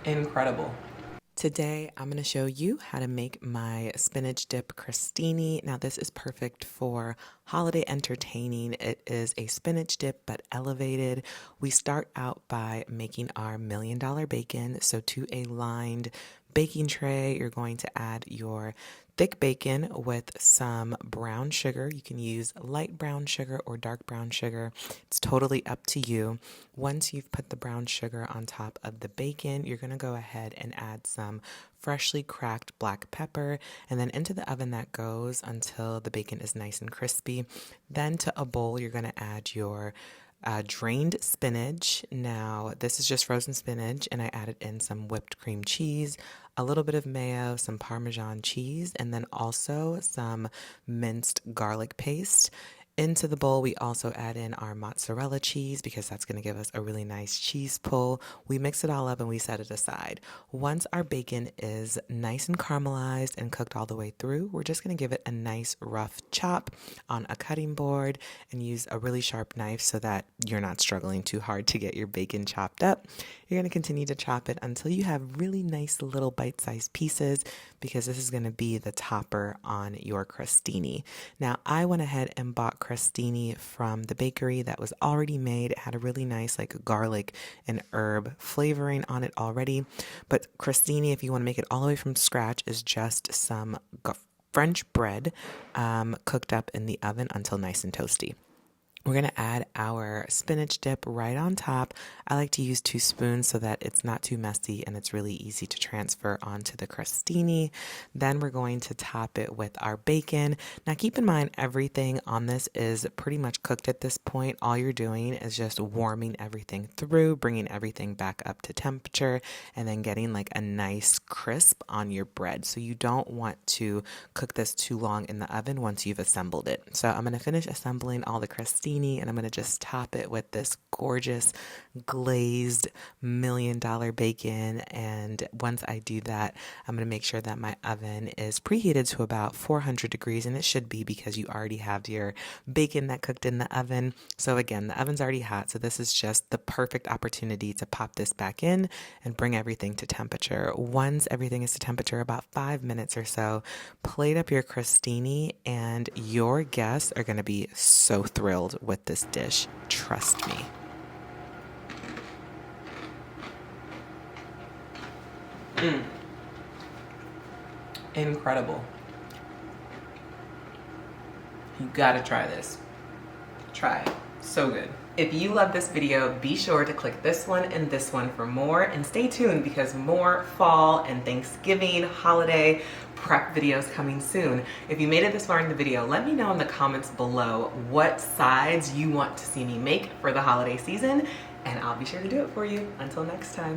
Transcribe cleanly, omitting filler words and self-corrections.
Incredible. Today, I'm going to show you how to make my spinach dip crostini. Now, this is perfect for holiday entertaining. It is a spinach dip, but elevated. We start out by making our $1,000,000 bacon. So to a lined baking tray, you're going to add your thick bacon with some brown sugar. You can use light brown sugar or dark brown sugar. It's totally up to you. Once you've put the brown sugar on top of the bacon, you're going to go ahead and add some freshly cracked black pepper, and then into the oven that goes until the bacon is nice and crispy. Then to a bowl, you're going to add your drained spinach. Now, this is just frozen spinach, and I added in some whipped cream cheese, a little bit of mayo, some Parmesan cheese, and then also some minced garlic paste. Into the bowl, we also add in our mozzarella cheese because that's going to give us a really nice cheese pull. We mix it all up and we set it aside. Once our bacon is nice and caramelized and cooked all the way through, we're just going to give it a nice rough chop on a cutting board and use a really sharp knife so that you're not struggling too hard to get your bacon chopped up. You're going to continue to chop it until you have really nice little bite-sized pieces because this is going to be the topper on your crostini. Now, I went ahead and bought crostini from the bakery that was already made. It had a really nice like garlic and herb flavoring on it already. But crostini, if you want to make it all the way from scratch, is just some French bread cooked up in the oven until nice and toasty. We're going to add our spinach dip right on top. I like to use 2 spoons so that it's not too messy and it's really easy to transfer onto the crostini. Then we're going to top it with our bacon. Now keep in mind everything on this is pretty much cooked at this point. All you're doing is just warming everything through, bringing everything back up to temperature, and then getting like a nice crisp on your bread. So you don't want to cook this too long in the oven once you've assembled it. So I'm going to finish assembling all the crostini, and I'm going to just top it with this gorgeous glazed $1,000,000 bacon. And once I do that, I'm going to make sure that my oven is preheated to about 400 degrees, and it should be because you already have your bacon that cooked in the oven. So again, the oven's already hot, so this is just the perfect opportunity to pop this back in and bring everything to temperature. Once everything is to temperature, about 5 minutes or so, plate up your crostini, and your guests are going to be so thrilled with this dish. Trust me. Incredible. You gotta try this. Try it. So good. If you love this video, be sure to click this one and this one for more, and stay tuned because more fall and Thanksgiving holiday prep videos coming soon. If you made it this far in the video, let me know in the comments below what sides you want to see me make for the holiday season, and I'll be sure to do it for you. Until next time.